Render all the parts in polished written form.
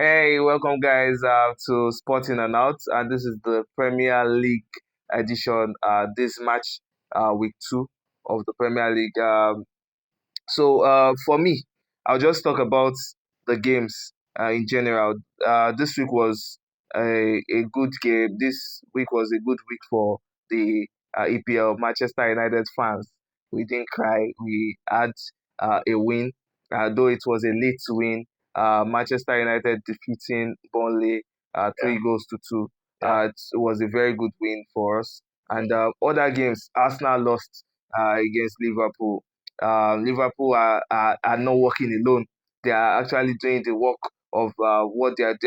Hey, welcome guys to Sporting and Out, and this is the Premier League edition. This match, week two of the Premier League. For me, I'll just talk about the games in general. This week was a good game. This week was a good week for the EPL. Manchester United fans, we didn't cry. We had a win, though it was a late win. Manchester United defeating Burnley Yeah, 3 goals to 2. yeah, It was a very good win for us. And other games, Arsenal lost against Liverpool. Liverpool are not working alone. They are actually doing the work of what they are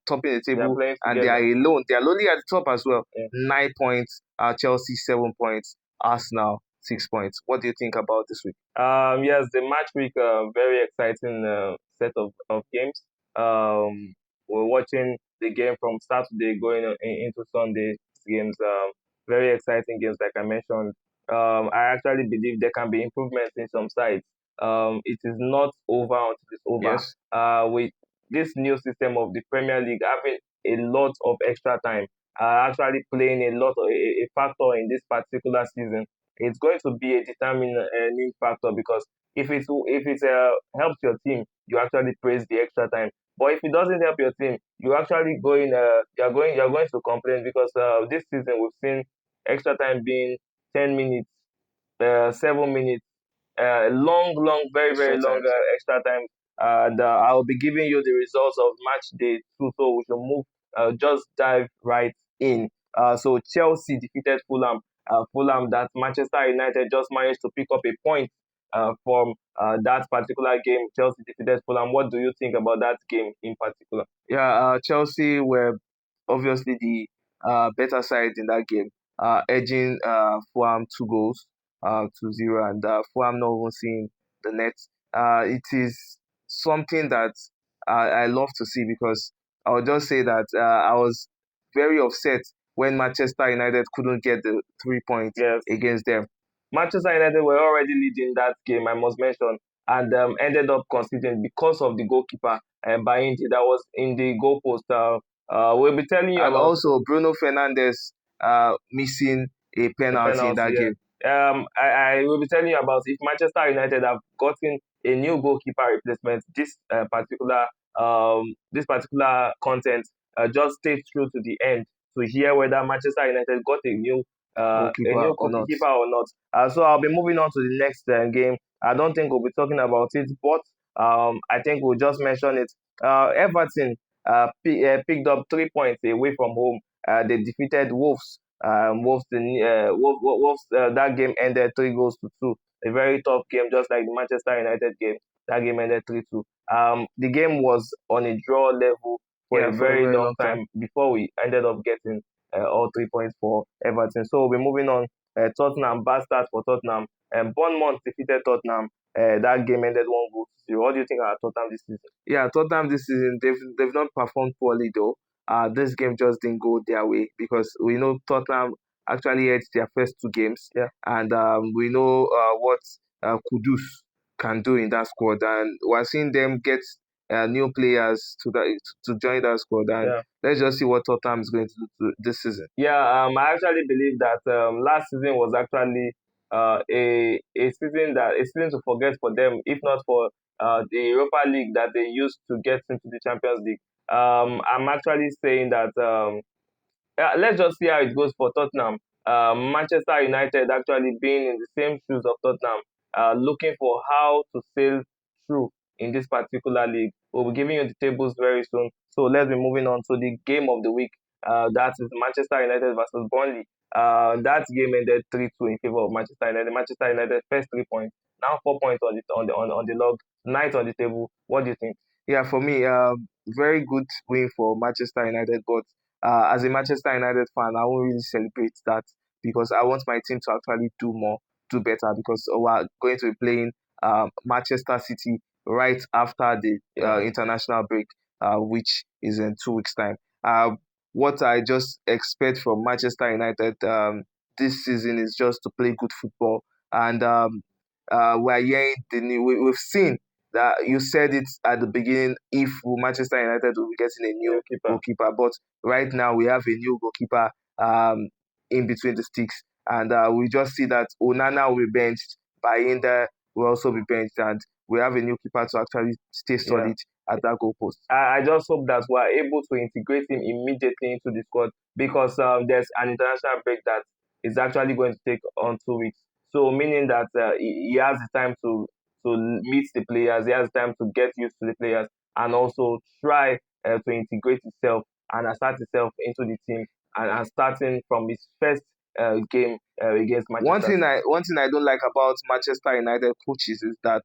topping the they are table, playing and they are together. alone. They are lonely at the top as well. Yeah. 9 points. Chelsea 7 points. Arsenal 6 points. What do you think about this week? Yes, the match week, very exciting set of games. We're watching the game from Saturday going into Sunday games. Very exciting games, like I mentioned. I actually believe there can be improvements in some sides. It is not over until it's over. Yes. With this new system of the Premier League having a lot of extra time, actually playing a factor in this particular season, it's going to be a determining factor because if it helps your team, you actually praise the extra time. But if it doesn't help your team, you actually you're going to complain because this season we've seen extra time being 10 minutes, 7 minutes, very, Extra very long times. extra time. I'll be giving you the results of match day two, so we should just dive right in. So Chelsea defeated Fulham. Fulham, that Manchester United just managed to pick up a point from that particular game. Chelsea defeated Fulham. What do you think about that game in particular? Yeah, Chelsea were obviously the better side in that game, edging Fulham 2 goals to 0, and Fulham not even seeing the net. It is something that I love to see because I would just say that I was very upset when Manchester United couldn't get the 3 points Yes. against them. Manchester United were already leading that game, I must mention, and ended up conceding because of the goalkeeper Bainji that was in the goalpost. We'll be telling you And about also Bruno Fernandes missing a the penalty in penalty. that Yeah. game. I will be telling you about if Manchester United have gotten a new goalkeeper replacement. This particular content, just stay through to the end to hear whether Manchester United got a Goalkeeper new or not. goalkeeper or not. So I'll be moving on to the next game. I don't think we'll be talking about it, but I think we'll just mention it. Everton picked up 3 points away from home. They defeated Wolves. Wolves, that game ended 3 goals to 2. A very tough game, just like the Manchester United game. That game ended 3-2. The game was on a draw level for Yeah, a for a very very long long time. time before we ended up getting all 3 points for Everton. So we're moving on. Tottenham, bad start for Tottenham. Bournemouth defeated Tottenham. That game ended 1 goal to 0. What do you think about Tottenham this season? Yeah, Tottenham this season they've not performed poorly though. This game just didn't go their way because we know Tottenham actually had their first 2 games, Yeah, and we know what Kudus can do in that squad, and we're seeing them get new players to join that squad, and yeah. let's just see what Tottenham is going to do this season. Yeah, I actually believe that last season was actually a season to forget for them, if not for the Europa League that they used to get into the Champions League. I'm actually saying that let's just see how it goes for Tottenham. Manchester United actually being in the same shoes of Tottenham, looking for how to sail through in this particular league. We'll be giving you the tables very soon. So let's be moving on to the game of the week. That is Manchester United versus Burnley. That game ended 3-2 in favor of Manchester United. Manchester United first 3 points, now 4 points on the log, ninth on the table. What do you think? Yeah, for me, very good win for Manchester United. But as a Manchester United fan, I won't really celebrate that because I want my team to actually do more, do better. Because we're going to be playing Manchester City right after the Yeah. international break, which is in 2 weeks' time. Uh, what I just expect from Manchester United this season is just to play good football, and we're hearing we've seen that you said it at the beginning, if Manchester United will be getting a new new keeper. goalkeeper, but right now we have a new goalkeeper in between the sticks, and we just see that Onana will be benched, Bayinda will also be benched, and we have a new keeper to actually stay Yeah. solid at that goalpost. I just hope that we're able to integrate him immediately into the squad because there's an international break that is actually going to take on 2 weeks. So meaning that he has the time to meet the players, he has time to get used to the players, and also try to integrate himself and assert himself into the team and starting from his first game against Manchester City. One thing I don't like about Manchester United coaches is that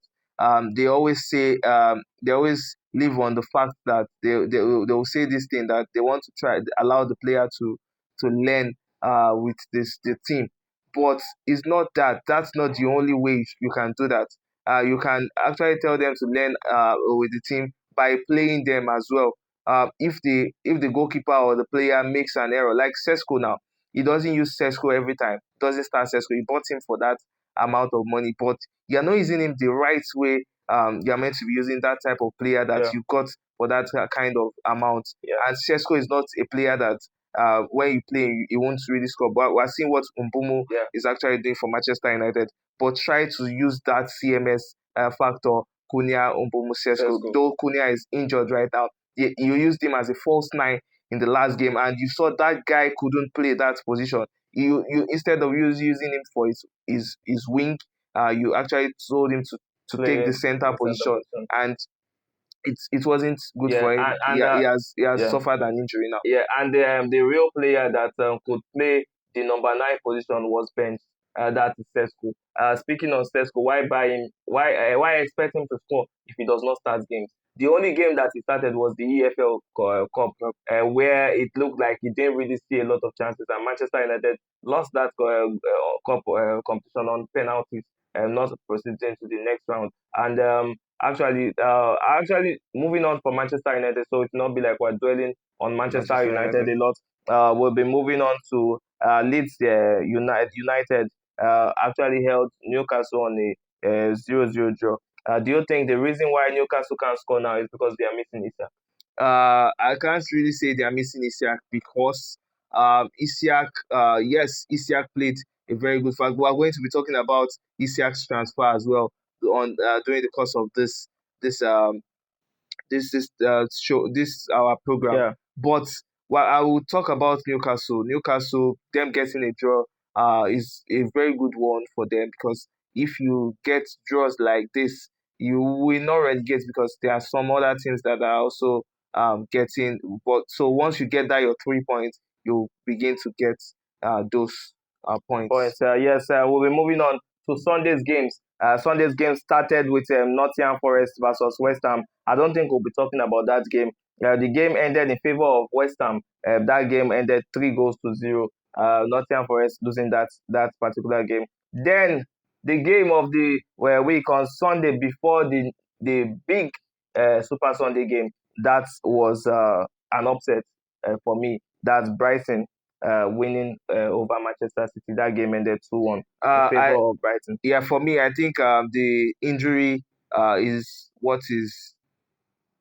they always say they always live on the fact that they will say this thing that they want to try allow the player to learn with the team, but it's not that. That's not the only way you can do that. You can actually tell them to learn with the team by playing them as well. If the goalkeeper or the player makes an error, like Sesko now, he doesn't use Sesko every time. Doesn't start Sesko. He bought him for that amount of money, but you're not using him the right way. You're meant to be using that type of player that Yeah, you got for that kind of amount. yeah, And Sesko is not a player that when you play, he won't really score. But we're seeing what Umbumo yeah. is actually doing for Manchester United. But try to use that CMS factor, Kunia Umbumo Sesko. Sesko. Though Kunia is injured right now, you used him as a false nine in the last game, and you saw that guy couldn't play that position. You instead of using him for his wing, you actually told him to take the Play center the center position, position. and it wasn't good Yeah, for him. He has yeah. suffered an injury now. Yeah, and the real player that could play the number nine position was benched. That is Sesko. Speaking of Sesko, why buy him? Why expect him to score if he does not start games? The only game that he started was the EFL Cup, where it looked like he didn't really see a lot of chances, and Manchester United lost that cup competition on penalties and not proceeding to the next round. And actually moving on for Manchester United, so it not be like we're dwelling on Manchester Manchester United United. a lot. We'll be moving on to Leeds United actually held Newcastle on a 0-0 draw. Do you think the reason why Newcastle can't score now is because they are missing Issa? I can't really say they are missing Isiak because Isiak, yes, Isiak played a very good fight. We are going to be talking about Isiak's transfer as well on during the course of this show, this our program. Yeah, But while I will talk about Newcastle, them getting a draw is a very good one for them, because if you get draws like this, you will not relegate, because there are some other teams that are also getting. But so once you get that your 3 points, you begin to get those points. points. Yes, we'll be moving on to Sunday's games. Sunday's game started with Nottingham Forest versus West Ham. I don't think we'll be talking about that game. The game ended in favor of West Ham. That game ended 3 goals to 0. Nottingham Forest losing that particular game. Then the game of the week on Sunday before the big Super Sunday game. That was an upset for me. That's Brighton winning over Manchester City. That game ended 2-1 in favor I of Brighton. Yeah, for me, I think the injury is what is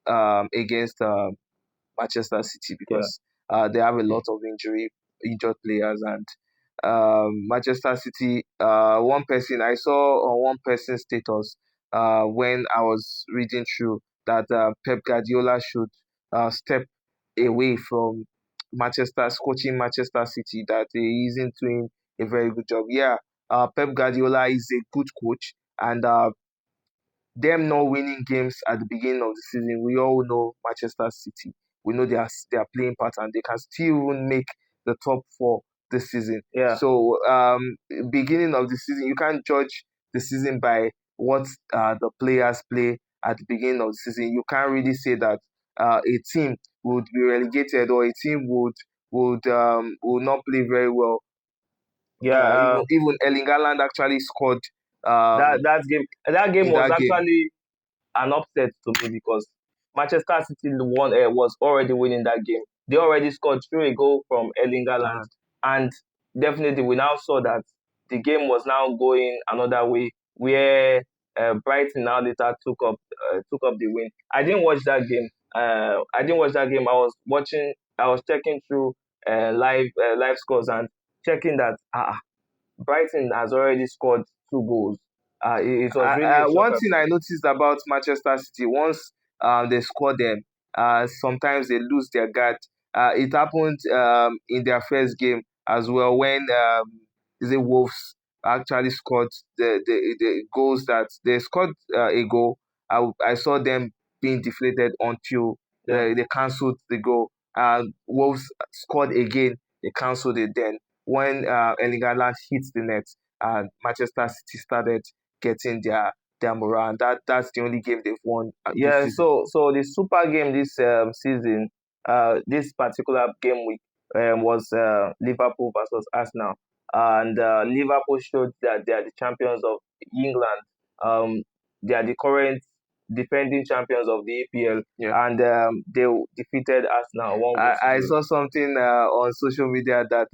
against Manchester City, Yeah, because they have a lot of injured players, and Manchester City. One person I saw on one person's status when I was reading through that Pep Guardiola should step away from coaching Manchester City, that he isn't doing a very good job. Yeah, Pep Guardiola is a good coach, and them not winning games at the beginning of the season, we all know Manchester City. We know their playing pattern. They can still even make the top four this season. yeah, So beginning of the season, you can't judge the season by what the players play at the beginning of the season. You can't really say that a team would be relegated, or a team would not play very well. yeah. Even Erling Haaland actually scored That game in was that game. actually an upset to me because Manchester City was already winning that game. They already scored through a goal from Erling Haaland, and definitely we now saw that the game was now going another way where Brighton now later took up the win. I didn't watch that game. I didn't watch that game. I was watching. I was checking through live scores and checking that Brighton has already scored 2 goals. It was really a One shocker thing to I me. noticed about Manchester City, once they score them, sometimes they lose their guard. It happened in their first game as well when the Wolves actually scored the goals that they scored a goal. I saw them being deflated until Yeah. they cancelled the goal. Wolves scored again, they cancelled it then. When Erling Haaland hit the net, Manchester City started getting their morale. And that's the only game they've won this Yeah, season. so the super game this season, this particular game week was Liverpool versus Arsenal, and Liverpool showed that they are the champions of England. Um, they are the current defending champions of the EPL, Yeah. and they defeated Arsenal one goal to I zero. saw something on social media that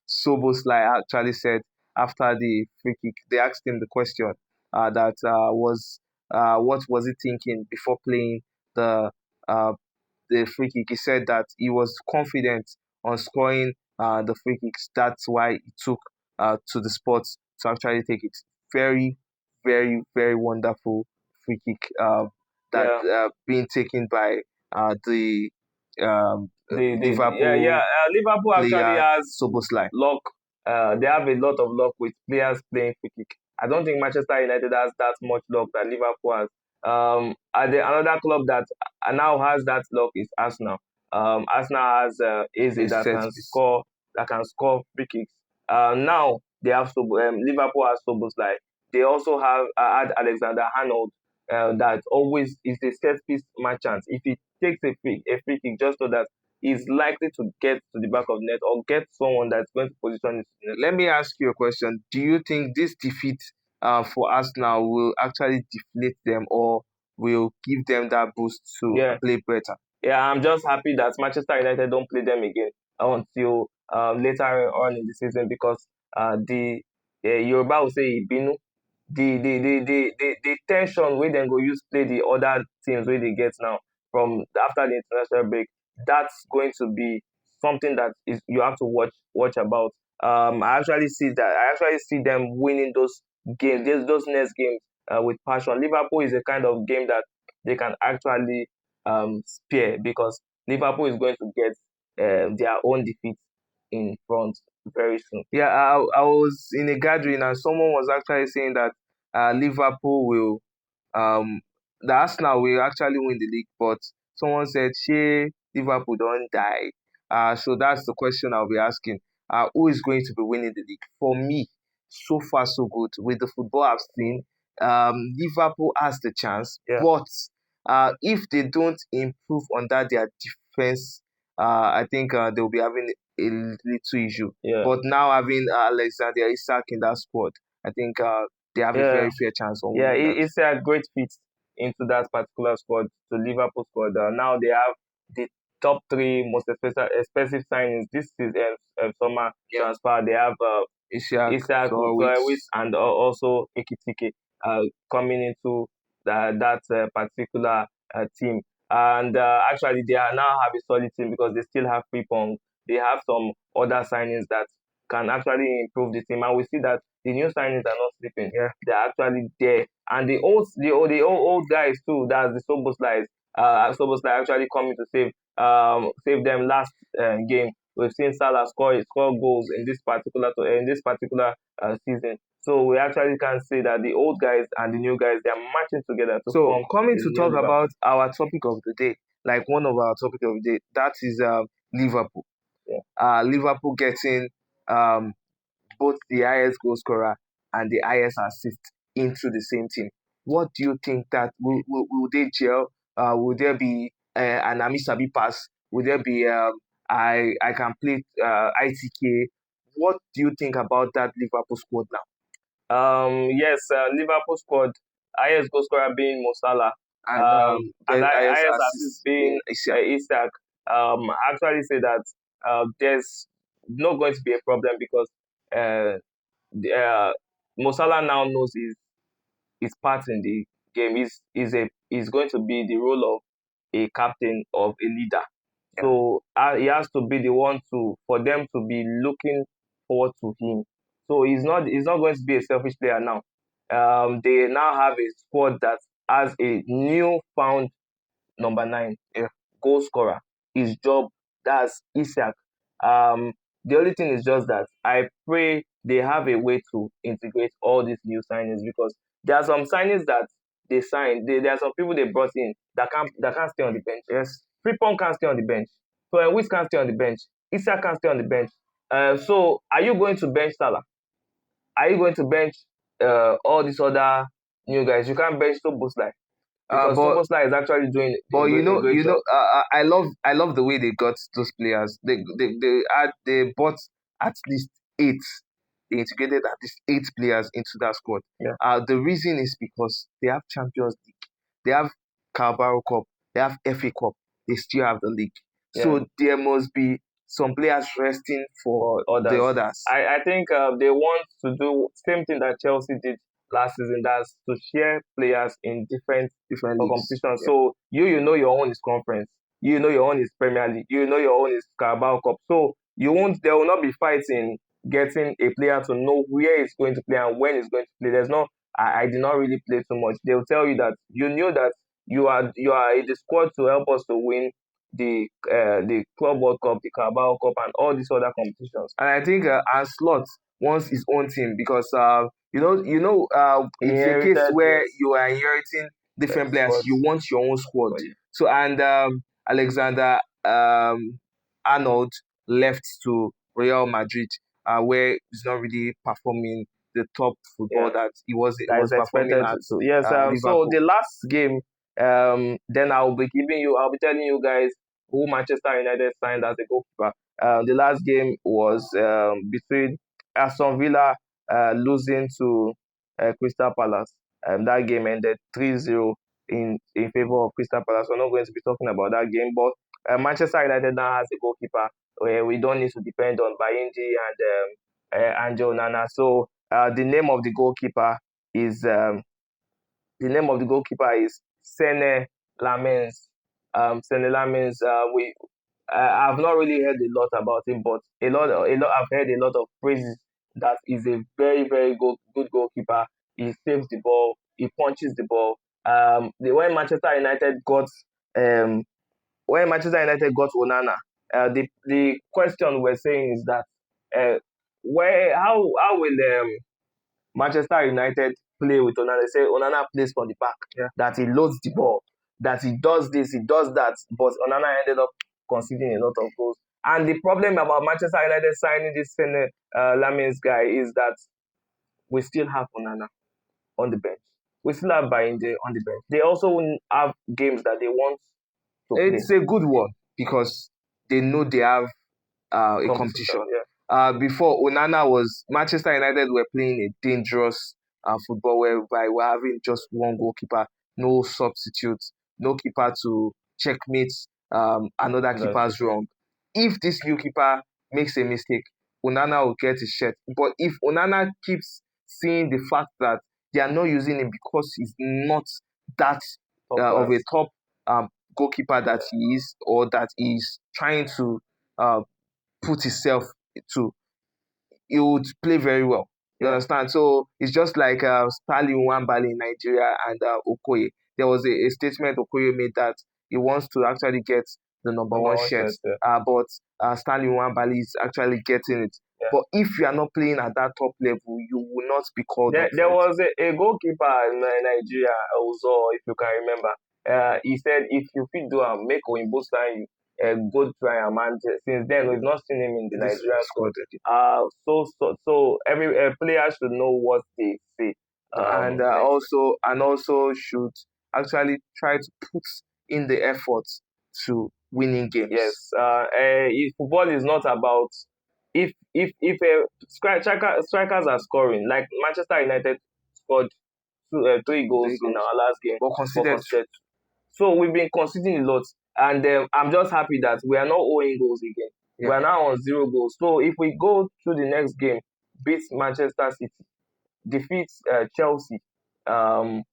Soboslai actually said after the free kick. They asked him the question that was what was he thinking before playing the uh, the free kick. He said that he was confident on scoring the free kicks. That's why he took to the spot to actually take it. Very, very, very wonderful free kick that Yeah. being taken by the Yeah, Liverpool Liverpool actually player has Soboslai. luck. They have a lot of luck with players playing free kick. I don't think Manchester United has that much luck that Liverpool has. Another club that now has that luck is Arsenal. Arsenal has Eze Is set piece. that can score free kicks. Now they have Liverpool has Szoboszlai. They also have had Alexander Arnold that always is a set piece merchant. If he takes a free kick, just so that is likely to get to the back of net or get someone that's going to position it to the net. Let me ask you a question. Do you think this defeat for Arsenal will actually deflate them or will give them that boost to Yeah, play better? yeah. I'm just happy that Manchester United don't play them again until later on in the season because the Yoruba will say Ibinu, the tension wey dem go use play the other teams wey dey get now from after the international break, that's going to be something that is you have to watch about. I actually see them winning those games, those next games with passion. Liverpool is a kind of game that they can actually spare because Liverpool is going to get their own defeat in front very soon. Yeah, I was in a gathering and someone was actually saying that Liverpool will um the Arsenal will actually win the league, but someone said, "Shey Liverpool don't die." So that's the question I'll be asking. Who is going to be winning the league? For me, so far so good with the football I've seen. Liverpool has the chance, Yeah, but if they don't improve on that their defense, I think they'll be having a little issue. yeah, But now having Alexander Isak in that squad, I think they have a yeah. very fair chance on Yeah, winning that. it's a great fit into that particular squad, to Liverpool squad. Now they have the top three most expensive signings this season, summer Yeah, transfer. They have Ishak, Isaac Flowers Flowers. and also Ekitike coming into that particular team. And actually, they are now have a solid team because they still have Frimpong. They have some other signings that can actually improve the team. And we see that the new signings are not sleeping. Yeah. They're actually there. And the old guys too, that's the Soboslai. Soboslai actually coming to save them last game. We've seen Salah score goals in this particular season. So we actually can say that the old guys and the new guys, they are matching together to So form coming a to new talk about Liverpool. our topic of the day, like one of our topic of the day, that is Liverpool. Yeah. Liverpool getting um both the highest goal scorer and the highest assist into the same team. What do you think that will they gel? Will there be an Amisabi pass? Will there be I can play ITK? What do you think about that Liverpool squad now? Yes, Liverpool scored highest goal scorer being Mo Salah, And and then highest highest assist assist being being Isia. Isak. I actually say that there's not going to be a problem because uh, Mo Salah now knows his part in the game. Is going to be the role of a captain, of a leader. Yeah. So he has to be the one to for them to be looking forward to him. So he's not going to be a selfish player now. They now have a squad that has a new found number nine, a goal scorer. His job, that's Isak. Um, the only thing is just that I pray they have a way to integrate all these new signings, because there are some signings that they signed. There are some people they brought in that can't stay on the bench. Yes. Frimpong can't stay on the bench. So Wiz can't stay on the bench. Isak can't stay on the bench. So are you going to bench Salah? Are you going to bench all these other new guys? You can't bench Szoboszlai, because But Szoboszlai is actually doing But a great job. I love the way they got those players. They bought at least eight. They integrated at least eight players into that squad. Yeah. The reason is because they have Champions League, they have Carabao Cup, they have FA Cup. They still have the league. Yeah. So there must be some players resting for For the others. others. I think they want to do same thing that Chelsea did last season. That's to share players in different Leagues. competitions. Yeah. So you know your own is conference. You know your own is Premier League. You know your own is Carabao Cup. So you won't. There will not be fighting getting a player to know where he's going to play and when he's going to play. There's no. I did not really play too much. They'll tell you that you knew that you are in the squad to help us to win the Club World Cup, the Carabao Cup, and all these other competitions. And I think Anslot wants his own team because it's a case Inherited, where yes, you are inheriting different players. squads. You want your own squad. Oh, yeah. So and Alexander Arnold left to Real Madrid, where he's not really performing the top football Yeah. that he That was is performing expected at to. Yes. So Liverpool. the last game, then I'll be telling you guys who Manchester United signed as a goalkeeper. The last game was between Aston Villa losing to Crystal Palace. That game ended 3-0 in favor of Crystal Palace. We're not going to be talking about that game, but Manchester United now has a goalkeeper where we don't need to depend on Bayindi and Angel Nana. So is um, the name of the goalkeeper is Sene Lamens. Sene Lamens. I've not really heard a lot about him, but I've heard a lot of praises that he's a very, very good goalkeeper. He saves the ball. He punches the ball. When um, Manchester United got Onana, the question we're saying is that uh, where how will Manchester United play with Onana? They say Onana plays from the back, Yeah. that he loads the ball, that he does this, he does that, but Onana ended up conceding a lot of goals. And the problem about Manchester United signing this Lamins guy is that we still have Onana on the bench. We still have Bayinde on the bench. They also have games that they want to play. It's a good one because they know they have a competition. Yeah. Before Onana was Manchester United were playing a dangerous football whereby we're having just one goalkeeper, no substitutes, no keeper to checkmate another That's keeper's wrong. If this new keeper makes a mistake, Onana will get his shirt. But if Onana keeps seeing the fact that they are not using him because he's not that of a top um, goalkeeper that he is, or that he's trying to uh, put himself to, he would play very well. You Yeah. understand? So it's just like Stanley Nwabali in Nigeria and Okoye. There was a statement Okoye made that he wants to actually get the number one shirt, Yeah. but Stanley Nwabali is actually getting it. Yeah. But if you are not playing at that top level, you will not be called up. There was a goalkeeper in Nigeria also, if you can remember. He said, if you fit do a make Oyinbo sign you, go try am. And since then, we've not seen him in the This Nigerian squad. squad. So every player should know what they say. And also should actually try to put in the effort to winning games. Yes, football is not about if strikers are scoring, like Manchester United scored 3 goals in our last game, but considered. So we've been conceding a lot, and I'm just happy that we are not owing goals again. Yeah. We are now on 0 goals. So if we go to the next game, beat Manchester City, defeat Chelsea, Um,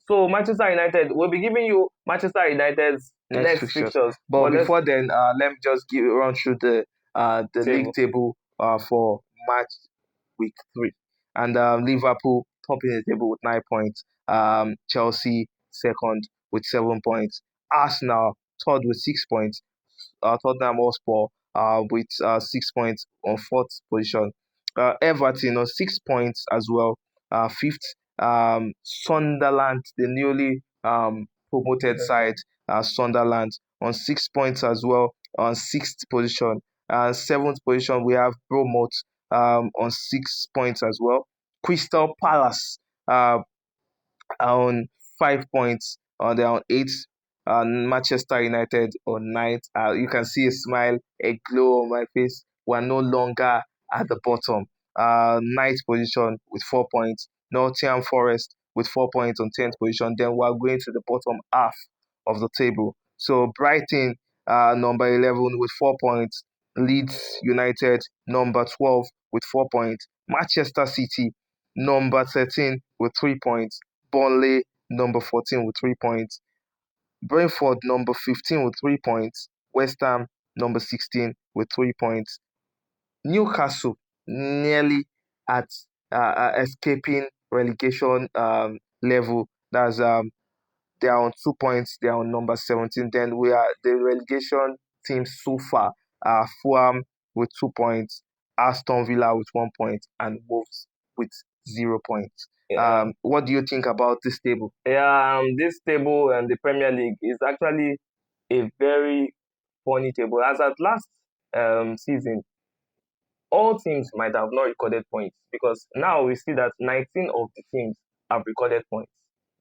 so Manchester United, we'll be giving you Manchester United's next next fixtures. fixtures, But but let's before then, let me just run through the league table. table for match week 3. And Liverpool top in the table with 9 points. Chelsea second with 7 points. Arsenal third with 6 points. Tottenham Hotspur with 6 points on fourth position. Everton on 6 points as well. Fifth. Sunderland, the newly promoted side, Sunderland on 6 points as well on sixth position. Seventh position we have Bournemouth on 6 points as well. Crystal Palace uh, on 5 points. They're on eight. Manchester United on ninth. You can see a smile, a glow on my face. We're no longer at the bottom. Ninth position with 4 points. Nottingham Forest with 4 points on 10th position. Then we're going to the bottom half of the table. So Brighton, number 11 with 4 points. Leeds United, number 12 with 4 points. Manchester City, number 13 with 3 points. Burnley, number 14 with 3 points. Brentford, number 15 with 3 points. West Ham, number 16 with 3 points. Newcastle, nearly at escaping relegation level. That's they are on 2 points. They are on number 17. Then we are the relegation teams so far are Fulham with 2 points, Aston Villa with 1 point, and Wolves with 0 points. Yeah, What do you think about this table? yeah. This table and the Premier League is actually a very funny table. As at last season, all teams might have not recorded points because now we see that 19 of the teams have recorded points.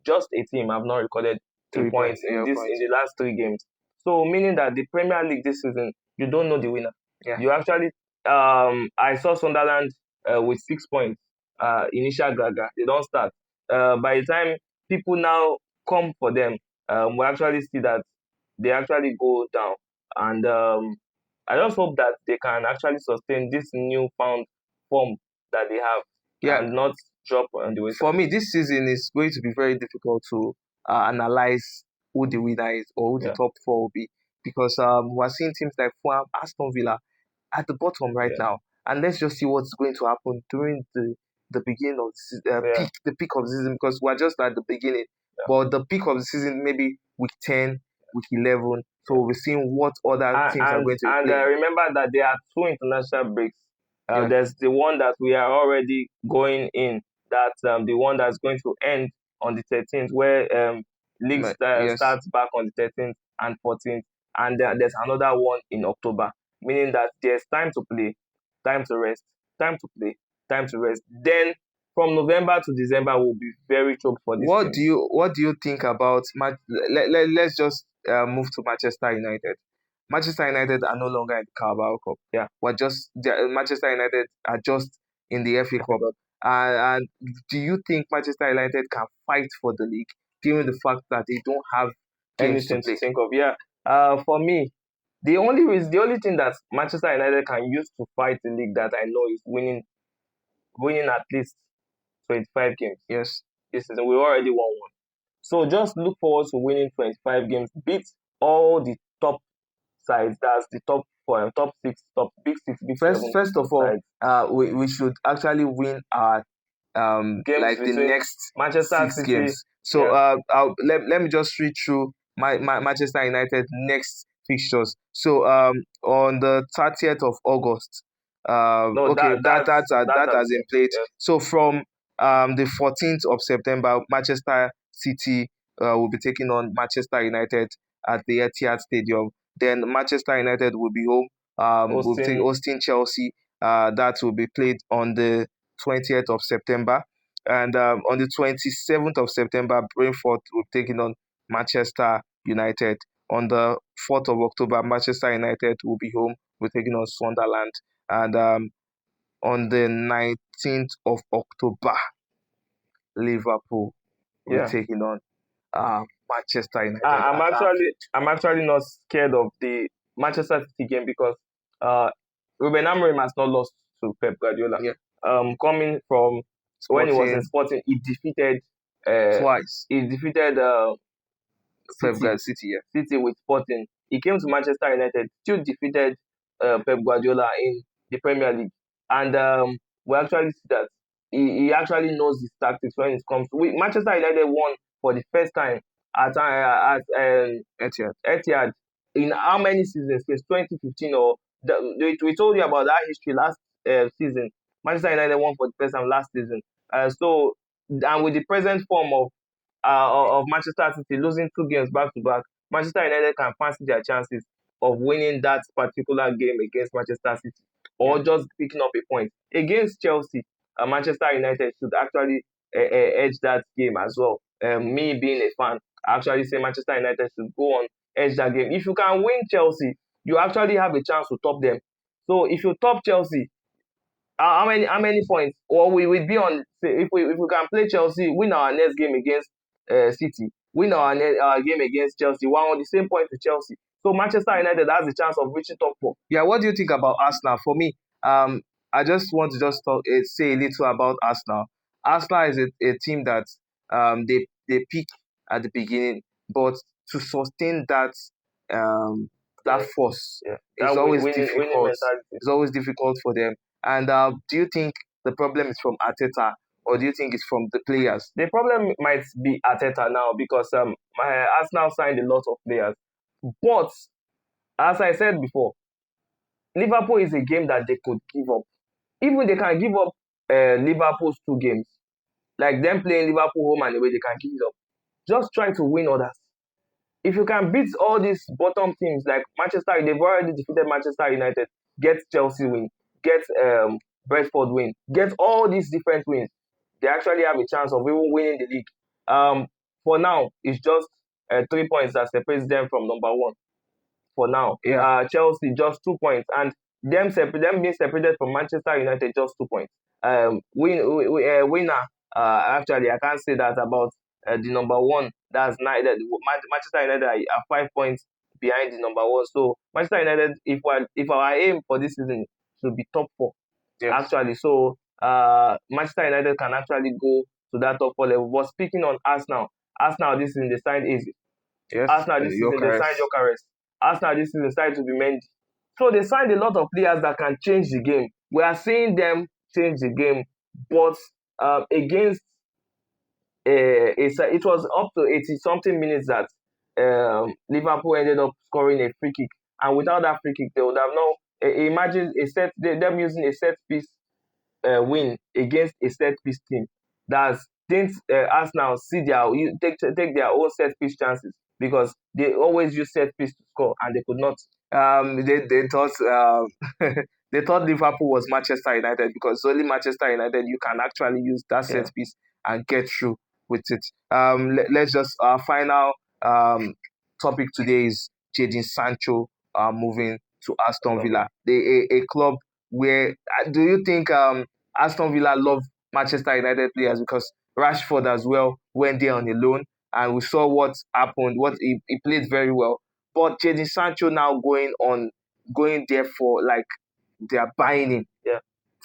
Just a team have not recorded a 3 points, point yeah, in points. the last 3 games. So meaning that the Premier League this season, you don't know the winner. Yeah, You actually I saw Sunderland with 6 points. Initial gaga. They don't start. By the time people now come for them, we actually see that they actually go down. And I just hope that they can actually sustain this newfound form that they have yeah. and not drop on the For wayside. me, this season is going to be very difficult to analyze who the winner is or who the Yeah, top four will be because we're seeing teams like Fulham, Aston Villa at the bottom right yeah, now, and let's just see what's going to happen during the beginning of yeah, the peak of the season because we're just at the beginning. But the peak of the season maybe week 10, week 11. So yeah. we'll be seeing what other teams are going to be playing. Remember that there are two international breaks. Yeah, There's the one that we are already going in. That's the one that's going to end on the 13th, where league yes. starts back on the 13th and 14th, and there's another one in October. Meaning that there's time to play, time to rest, time to play, time to rest. Then from November to December will be very choked for these teams. What do you think about let's just move to Manchester United. Manchester United are no longer in the Carabao Cup. Yeah, Manchester United are just in the FA I Cup. forgot. And do you think Manchester United can fight for the league, given the fact that they don't have games to Anything to play? think of. Yeah. For me, the only thing that Manchester United can use to fight the league that I know is winning at least 25 games Yes. this season. We already won one. So just look forward to winning 25 games, beat all the top sides. That's the top four, top six, top big six, big seven First of all, sides. we should actually win our Games like the between next Manchester six City, games. So yeah. let me just read through my Manchester United next fixtures. So on the 30th of August, No, okay, that that has has been been played. yeah. So from the 14th of September, Manchester City will be taking on Manchester United at the Etihad Stadium. Then Manchester United will be home. We'll be taking Hosting hosting Chelsea. That will be played on the 20th of September. And on the 27th of September, Brentford will be taking on Manchester United. On the 4th of October, Manchester United will be home. We're taking on Sunderland. And on the 19th of October, Liverpool will be yeah. taking on Manchester United I'm at actually Anfield. I'm actually not scared of the Manchester City game because uh Ruben Amorim has not lost to Pep Guardiola. Yeah, Coming from when he was in Sporting. Sporting, he defeated. twice. he defeated Pep City City, yeah. City with Sporting. He came to Manchester United, still defeated Pep Guardiola in the Premier League, and we actually see that he actually knows his tactics when it comes. Manchester United won for the first time at Etihad. Etihad in how many seasons? Since 2015 or we told you about that history last season. Manchester United won for the first time last season. So and with the present form of Manchester City losing 2 games back to back, Manchester United can fancy their chances of winning that particular game against Manchester City Yeah. or just picking up a point against Chelsea. Manchester United should actually edge that game as well. Me being a fan, I actually say Manchester United should go on edge that game. If you can win Chelsea, you actually have a chance to top them. So if you top Chelsea, how many points? Or we will be on say if we can play Chelsea, win our next game against City, win our game against Chelsea, we're on the same point with Chelsea. So Manchester United has the chance of reaching top four. Yeah, what do you think about Arsenal? For me, I just want to just say a little about Arsenal. Arsenal is a team that they peak at the beginning, but to sustain that Yeah, force yeah. is That always winning difficult. mentality. It's always difficult for them. And do you think the problem is from Arteta, or do you think it's from the players? The problem might be Arteta now because Arsenal signed a lot of players, but as I said before, Liverpool is a game that they could give up. Even they can give up Liverpool's 2 games, like them playing Liverpool home and away, they can give it up. Just try to win others. If you can beat all these bottom teams like Manchester, they've already defeated Manchester United, get Chelsea win, get Brentford win, get all these different wins, they actually have a chance of even winning the league. For now, it's just 3 points that separates them from number one for now. Yeah. Chelsea just 2 points, and them being separated from Manchester United just 2 points. Winner. Actually, I can't say that about the number one. That's nine. Manchester United are 5 points behind the number one. So Manchester United, if our aim for this season should be top four, Yes. actually. So Manchester United can actually go to that top four level. But speaking on Arsenal this season they signed easy. Yes. Arsenal this season they signed Jokeres. Arsenal this season started to be Mendy. So they signed a lot of players that can change the game. We are seeing them change the game, but against it was up to 80 something minutes that Liverpool ended up scoring a free kick, and without that free kick, they would have no. Imagine them using a set piece win against a set piece team. That's didn't Arsenal see take their own set piece chances because they always use set piece to score and they could not. They thought they thought Liverpool was Manchester United because only Manchester United you can actually use that Yeah. set piece and get through with it. Let's just our final um topic today is Jadon Sancho moving to Aston Villa, a club where do you think Aston Villa love Manchester United players because Rashford as well went there on a loan and we saw what happened. What he played very well, but Jadon Sancho now going there for like they are buying him Yeah.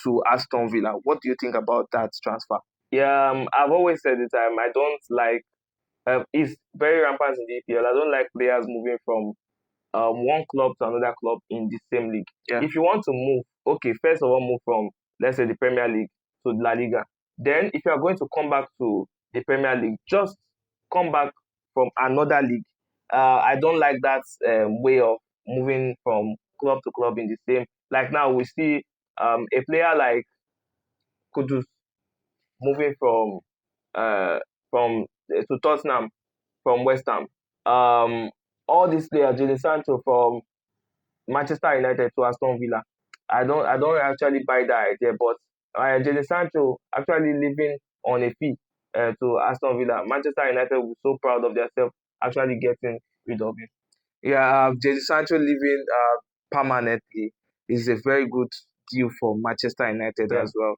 to Aston Villa. What do you think about that transfer? Yeah, I've always said it. I don't like. It's very rampant in the EPL. I don't like players moving from one club to another club in the same league. Yeah. If you want to move, okay, first of all, move from let's say the Premier League to La Liga. Then, if you are going to come back to the Premier League, just come back from another league. I don't like that way of moving from club to club in the same. Like now, we see a player like Kudus moving uh, to Tottenham from West Ham. All these players, Jadon Sancho from Manchester United to Aston Villa. I don't actually buy that idea, but Jadon Sancho actually living on a fee to Aston Villa. Manchester United will be so proud of themselves actually getting rid of him. Yeah, Jadon Sancho leaving permanently is a very good deal for Manchester United Yeah. as well.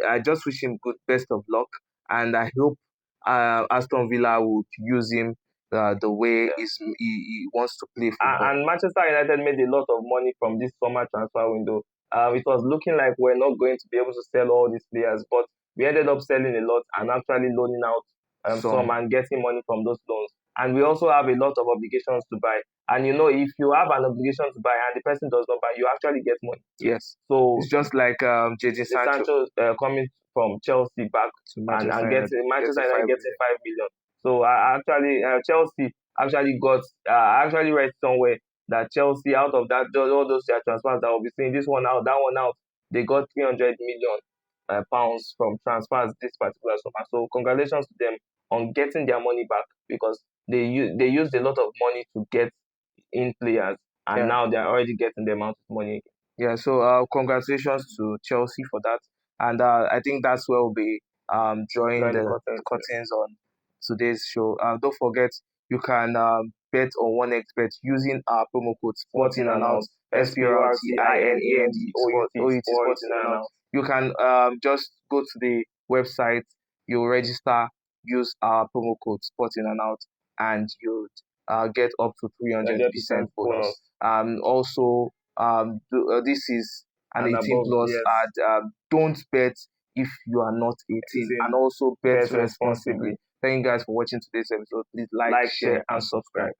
I just wish him good best of luck, and I hope Aston Villa would use him the way he wants to play football. And Manchester United made a lot of money from this summer transfer window. It was looking like we're not going to be able to sell all these players, but we ended up selling a lot and actually loaning out some Some. and getting money from those loans. And we also have a lot of obligations to buy. And if you have an obligation to buy and the person does not buy, you actually get money. Yes. So It's just like JJ the Sancho Sancho coming from Chelsea back to and Manchester United, getting Manchester getting United 5 getting million. 5 million. So actually Chelsea actually got I actually read somewhere that Chelsea out of that all those their transfers that will be saying this one out, that one out, they got 300 million pounds from transfers this particular summer. So congratulations to them on getting their money back because they used a lot of money to get in players and Yeah. now they're already getting the amount of money. Yeah, so congratulations to Chelsea for that, and I think that's where we'll be drawing Drawing the the curtains. curtains on today's show. Don't forget you can bet on one expert using our promo code Sport Sporting in and and Out, out. SPORTINAND SPORTINAND OUT Sport Sporting in and and Out. out. You can just go to the website, you register, use our promo code Sporting and Out, and you get up to 300% 100% bonus. bonus. Also, this is an And 18 above, plus yes. ad. Don't bet if you are not 18, and also bet Bet responsibly. responsibly. Thank you guys for watching today's episode. Please like, Like, share, share, and and subscribe. subscribe.